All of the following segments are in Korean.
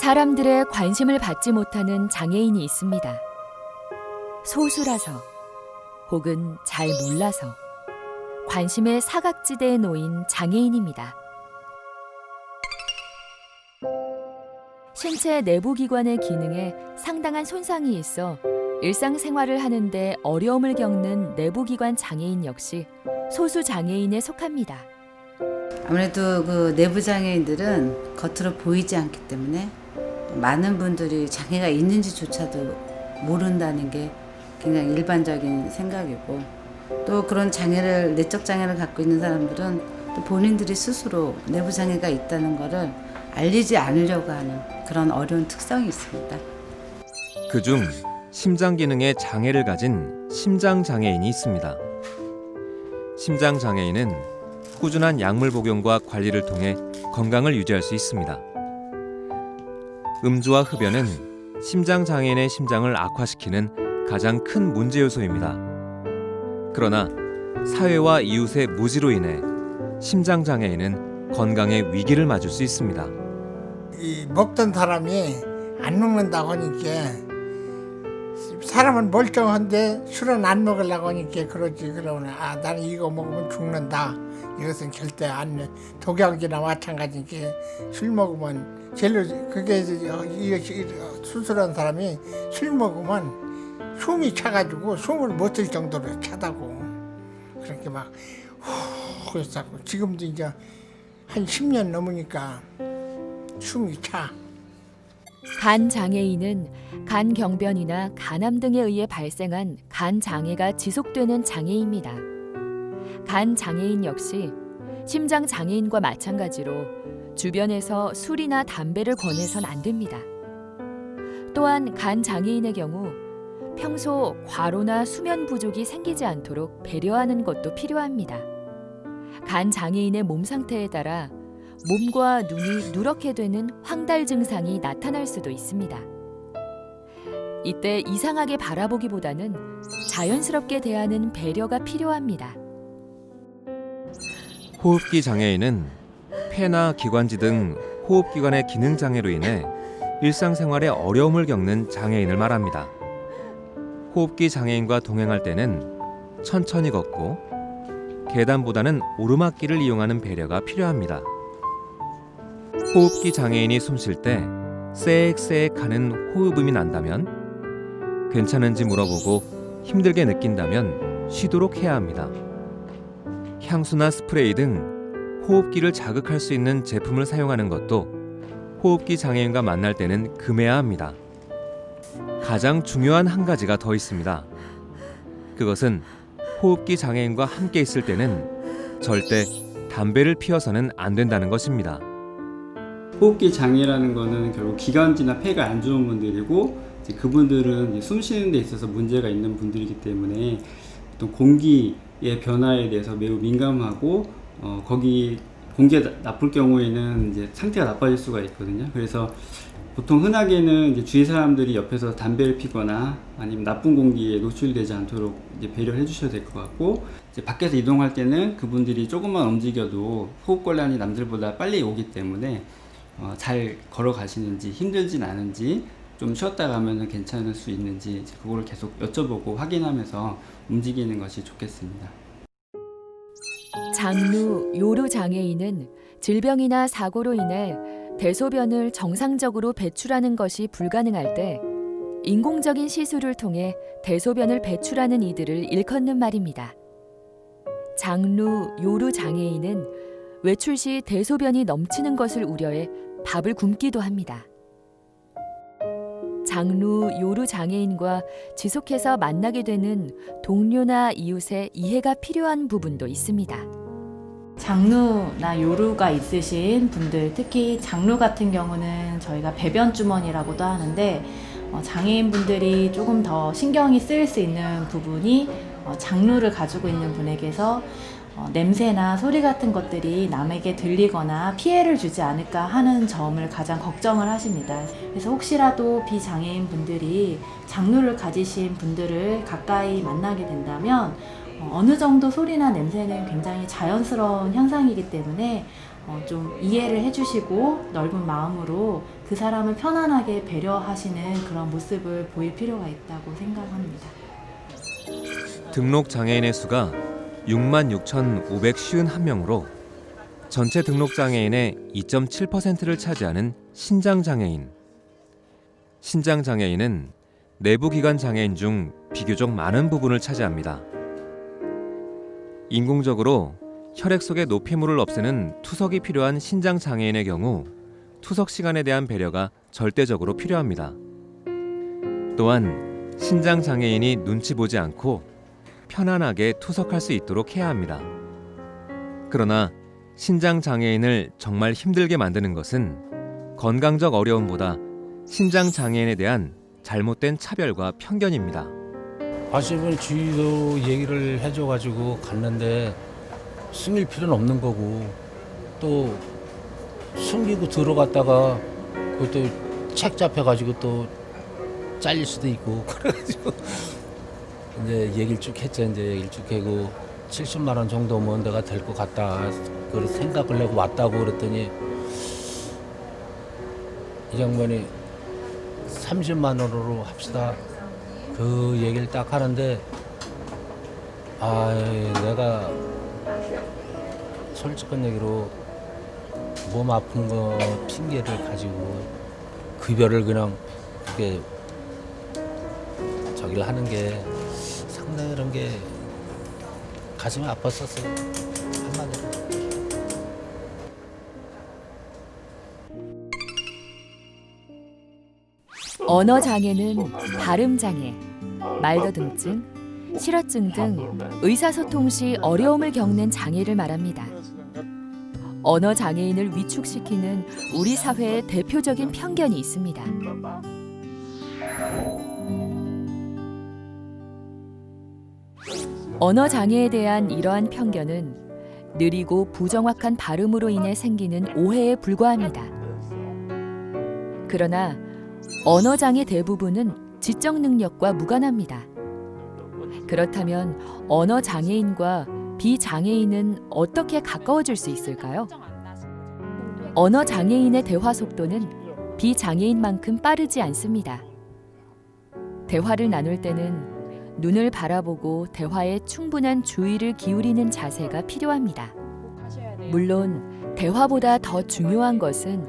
사람들의 관심을 받지 못하는 장애인이 있습니다. 소수라서 혹은 잘 몰라서 관심의 사각지대에 놓인 장애인입니다. 신체 내부 기관의 기능에 상당한 손상이 있어 일상생활을 하는데 어려움을 겪는 내부기관 장애인 역시 소수 장애인에 속합니다. 아무래도 그 내부 장애인들은 겉으로 보이지 않기 때문에 많은 분들이 장애가 있는지조차도 모른다는 게 굉장히 일반적인 생각이고, 또 그런 장애를, 내적 장애를 갖고 있는 사람들은 또 본인들이 스스로 내부 장애가 있다는 것을 알리지 않으려고 하는 그런 어려운 특성이 있습니다. 그중 심장 기능에 장애를 가진 심장 장애인이 있습니다. 심장 장애인은 꾸준한 약물 복용과 관리를 통해 건강을 유지할 수 있습니다. 음주와 흡연은 심장 장애인의 심장을 악화시키는 가장 큰 문제 요소입니다. 그러나 사회와 이웃의 무지로 인해 심장 장애인은 건강의 위기를 맞을 수 있습니다. 이 먹던 사람이 안 먹는다고 하니까, 사람은 멀쩡한데 술은 안 먹으려고 하니까 그러지. 그러면 나는 이거 먹으면 죽는다. 이것은 절대 안 돼. 독약이나 마찬가지니까 술 먹으면 제일 그게 수술한 사람이 술 먹으면 숨이 차가지고 숨을 못 쉴 정도로 차다고. 그렇게 막 그래서 지금도 이제 한 10년 넘으니까 숨이 차. 간 장애인은 간 경변이나 간암 등에 의해 발생한 간 장애가 지속되는 장애입니다. 간 장애인 역시 심장 장애인과 마찬가지로 주변에서 술이나 담배를 권해선 안 됩니다. 또한 간 장애인의 경우 평소 과로나 수면 부족이 생기지 않도록 배려하는 것도 필요합니다. 간 장애인의 몸 상태에 따라 몸과 눈이 누렇게 되는 황달 증상이 나타날 수도 있습니다. 이때 이상하게 바라보기보다는 자연스럽게 대하는 배려가 필요합니다. 호흡기 장애인은 폐나 기관지 등 호흡기관의 기능 장애로 인해 일상생활에 어려움을 겪는 장애인을 말합니다. 호흡기 장애인과 동행할 때는 천천히 걷고 계단보다는 오르막길을 이용하는 배려가 필요합니다. 호흡기 장애인이 숨 쉴 때 쎄액쎄액 하는 호흡음이 난다면, 괜찮은지 물어보고 힘들게 느낀다면 쉬도록 해야 합니다. 향수나 스프레이 등 호흡기를 자극할 수 있는 제품을 사용하는 것도 호흡기 장애인과 만날 때는 금해야 합니다. 가장 중요한 한 가지가 더 있습니다. 그것은 호흡기 장애인과 함께 있을 때는 절대 담배를 피워서는 안 된다는 것입니다. 호흡기 장애라는 거는 결국 기관지나 폐가 안 좋은 분들이고, 이제 그분들은 숨 쉬는 데 있어서 문제가 있는 분들이기 때문에 또 공기의 변화에 대해서 매우 민감하고, 거기 공기가 나쁠 경우에는 이제 상태가 나빠질 수가 있거든요. 그래서 보통 흔하게는 이제 주위 사람들이 옆에서 담배를 피거나 아니면 나쁜 공기에 노출되지 않도록 이제 배려를 해주셔야 될 것 같고, 이제 밖에서 이동할 때는 그분들이 조금만 움직여도 호흡곤란이 남들보다 빨리 오기 때문에 잘 걸어가시는지, 힘들진 않은지, 좀 쉬었다 가면 괜찮을 수 있는지 그거를 계속 여쭤보고 확인하면서 움직이는 것이 좋겠습니다. 장루, 요루 장애인은 질병이나 사고로 인해 대소변을 정상적으로 배출하는 것이 불가능할 때 인공적인 시술을 통해 대소변을 배출하는 이들을 일컫는 말입니다. 장루, 요루 장애인은 외출 시 대소변이 넘치는 것을 우려해 밥을 굶기도 합니다. 장루, 요루 장애인과 지속해서 만나게 되는 동료나 이웃의 이해가 필요한 부분도 있습니다. 장루나 요루가 있으신 분들, 특히 장루 같은 경우는 저희가 배변 주머니라고도 하는데, 장애인분들이 조금 더 신경이 쓰일 수 있는 부분이 장루를 가지고 있는 분에게서 냄새나 소리 같은 것들이 남에게 들리거나 피해를 주지 않을까 하는 점을 가장 걱정을 하십니다. 그래서 혹시라도 비장애인 분들이 장루를 가지신 분들을 가까이 만나게 된다면 어느 정도 소리나 냄새는 굉장히 자연스러운 현상이기 때문에 좀 이해를 해주시고 넓은 마음으로 그 사람을 편안하게 배려하시는 그런 모습을 보일 필요가 있다고 생각합니다. 등록 장애인의 수가 66,551명으로 전체 등록 장애인의 2.7%를 차지하는 신장 장애인. 신장 장애인은 내부 기관 장애인 중 비교적 많은 부분을 차지합니다. 인공적으로 혈액 속의 노폐물을 없애는 투석이 필요한 신장 장애인의 경우 투석 시간에 대한 배려가 절대적으로 필요합니다. 또한 신장 장애인이 눈치 보지 않고 편안하게 투석할 수 있도록 해야 합니다. 그러나 신장 장애인을 정말 힘들게 만드는 것은 건강적 어려움보다 신장 장애인에 대한 잘못된 차별과 편견입니다. 아시면 주위도 얘기를 해줘가지고 갔는데 숨길 필요는 없는 거고 또 숨기고 들어갔다가 그것도 책 잡혀가지고 또 잘릴 수도 있고 그래가지고 이제 얘기를 쭉 했죠. 이제 얘기를 쭉 하고 70만 원 정도면 내가 될 것 같다. 그걸 생각을 하고 왔다고 그랬더니 이 장면이 30만 원으로 합시다. 그 얘기를 딱 하는데 내가 솔직한 얘기로 몸 아픈 거 핑계를 가지고 급여를 그냥 그렇게 저기를 하는 게 상당히 그런 게 가슴이 아팠었어요. 한마디로. 언어 장애는 발음 장애, 말더듬증, 실어증 등 의사소통 시 어려움을 겪는 장애를 말합니다. 언어 장애인을 위축시키는 우리 사회의 대표적인 편견이 있습니다. 언어 장애에 대한 이러한 편견은 느리고 부정확한 발음으로 인해 생기는 오해에 불과합니다. 그러나 언어 장애 대부분은 지적 능력과 무관합니다. 그렇다면 언어 장애인과 비장애인은 어떻게 가까워질 수 있을까요? 언어 장애인의 대화 속도는 비장애인만큼 빠르지 않습니다. 대화를 나눌 때는 눈을 바라보고 대화에 충분한 주의를 기울이는 자세가 필요합니다. 물론 대화보다 더 중요한 것은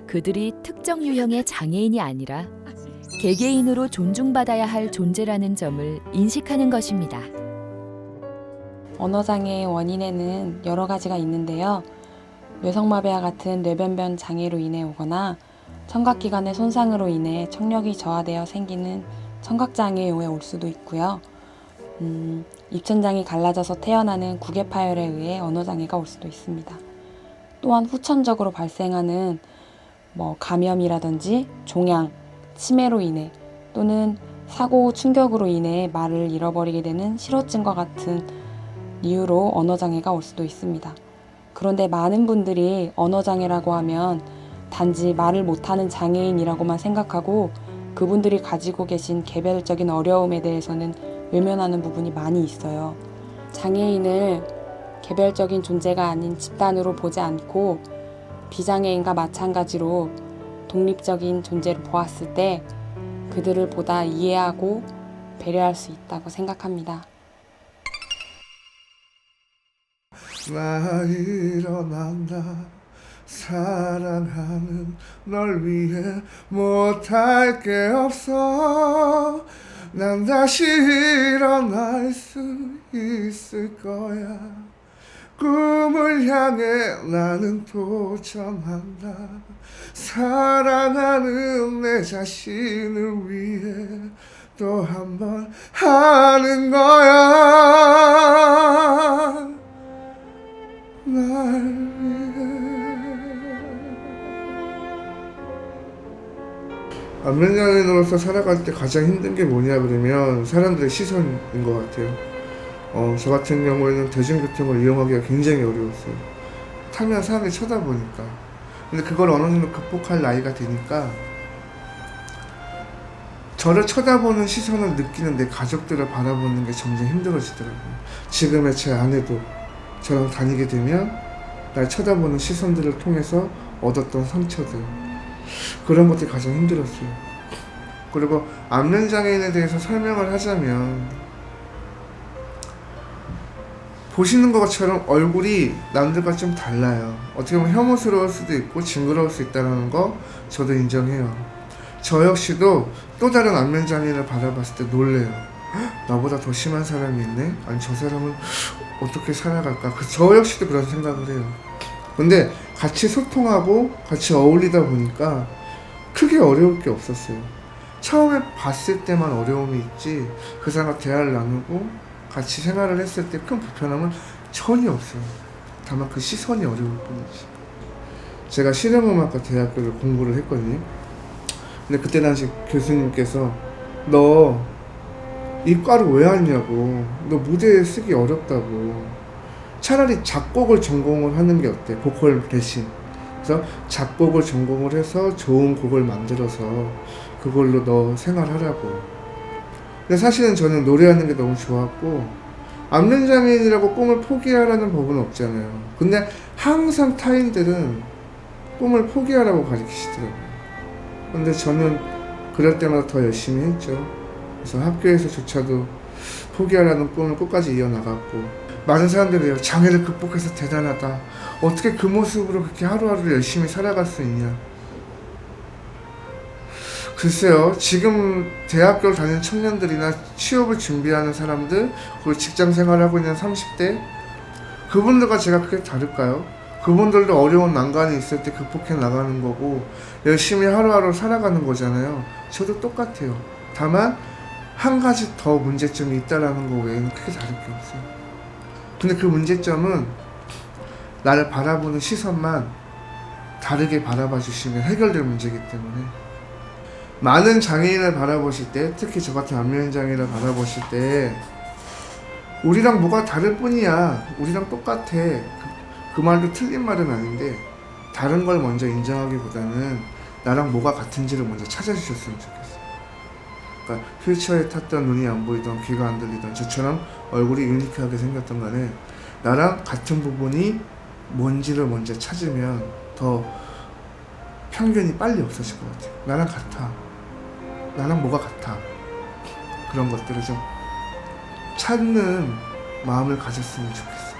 그들이 특정 유형의 장애인이 아니라 개개인으로 존중받아야 할 존재라는 점을 인식하는 것입니다. 언어장애의 원인에는 여러 가지가 있는데요. 뇌성마비와 같은 뇌변변 장애로 인해 오거나 청각기관의 손상으로 인해 청력이 저하되어 생기는 청각장애에 올 수도 있고요. 입천장이 갈라져서 태어나는 구개파열에 의해 언어장애가 올 수도 있습니다. 또한 후천적으로 발생하는 감염이라든지 종양, 치매로 인해 또는 사고 충격으로 인해 말을 잃어버리게 되는 실어증과 같은 이유로 언어장애가 올 수도 있습니다. 그런데 많은 분들이 언어장애라고 하면 단지 말을 못하는 장애인이라고만 생각하고 그분들이 가지고 계신 개별적인 어려움에 대해서는 외면하는 부분이 많이 있어요. 장애인을 개별적인 존재가 아닌 집단으로 보지 않고 비장애인과 마찬가지로 독립적인 존재로 보았을 때 그들을 보다 이해하고 배려할 수 있다고 생각합니다. 나 일어난다 사랑하는 널 위해 못할 게 없어 난 다시 일어날 수 있을 거야 꿈을 향해 나는 도전한다 사랑하는 내 자신을 위해 또 한 번 하는 거야 날 위해 안면장애인으로서 살아갈 때 가장 힘든 게 뭐냐 그러면 사람들의 시선인 것 같아요. 저 같은 경우에는 대중교통을 이용하기가 굉장히 어려웠어요. 타면 사람들이 쳐다보니까. 근데 그걸 어느 정도 극복할 나이가 되니까 저를 쳐다보는 시선을 느끼는 내 가족들을 바라보는 게 점점 힘들어지더라고요. 지금의 제 아내도 저랑 다니게 되면 날 쳐다보는 시선들을 통해서 얻었던 상처들, 그런 것들이 가장 힘들었어요. 그리고 안면장애인에 대해서 설명을 하자면, 보시는 것처럼 얼굴이 남들과 좀 달라요. 어떻게 보면 혐오스러울 수도 있고 징그러울 수 있다는 거 저도 인정해요. 저 역시도 또 다른 안면장애인을 바라봤을 때 놀래요. 나보다 더 심한 사람이 있네? 아니 저 사람은 어떻게 살아갈까? 저 역시도 그런 생각을 해요. 근데 같이 소통하고 같이 어울리다 보니까 크게 어려울 게 없었어요. 처음에 봤을 때만 어려움이 있지, 그 사람과 대화를 나누고 같이 생활을 했을 때 큰 불편함은 전혀 없어요. 다만 그 시선이 어려울 뿐이지. 제가 실용음악과 대학교를 공부를 했거든요. 근데 그때 당시 교수님께서 너 이과를 왜 왔냐고, 너 무대에 쓰기 어렵다고, 차라리 작곡을 전공을 하는 게 어때, 보컬 대신. 그래서 작곡을 전공을 해서 좋은 곡을 만들어서 그걸로 너 생활하라고. 근데 사실은 저는 노래하는 게 너무 좋았고, 안면장애인이라고 꿈을 포기하라는 법은 없잖아요. 근데 항상 타인들은 꿈을 포기하라고 가르치시더라고요. 근데 저는 그럴 때마다 더 열심히 했죠. 그래서 학교에서조차도 포기하라는 꿈을 끝까지 이어나갔고, 많은 사람들이 장애를 극복해서 대단하다, 어떻게 그 모습으로 그렇게 하루하루 열심히 살아갈 수 있냐. 글쎄요, 지금 대학교를 다니는 청년들이나 취업을 준비하는 사람들, 그리고 직장 생활을 하고 있는 30대, 그분들과 제가 그렇게 다를까요? 그분들도 어려운 난관이 있을 때 극복해 나가는 거고 열심히 하루하루 살아가는 거잖아요. 저도 똑같아요. 다만 한 가지 더 문제점이 있다라는 거 외에는 크게 다를 게 없어요. 근데 그 문제점은 나를 바라보는 시선만 다르게 바라봐 주시면 해결될 문제이기 때문에, 많은 장애인을 바라보실 때, 특히 저 같은 안면장애인을 바라보실 때 우리랑 뭐가 다를 뿐이야, 우리랑 똑같아, 그 말도 틀린 말은 아닌데, 다른 걸 먼저 인정하기보다는 나랑 뭐가 같은지를 먼저 찾아주셨으면 좋겠어요. 그러니까 휠체어에 탔던 눈이 안 보이던 귀가 안 들리던 저처럼 얼굴이 유니크하게 생겼던 간에 나랑 같은 부분이 뭔지를 먼저 찾으면 더 편견이 빨리 없어질 것 같아요. 나랑 같아, 나랑 뭐가 같아, 그런 것들을 좀 찾는 마음을 가졌으면 좋겠어요.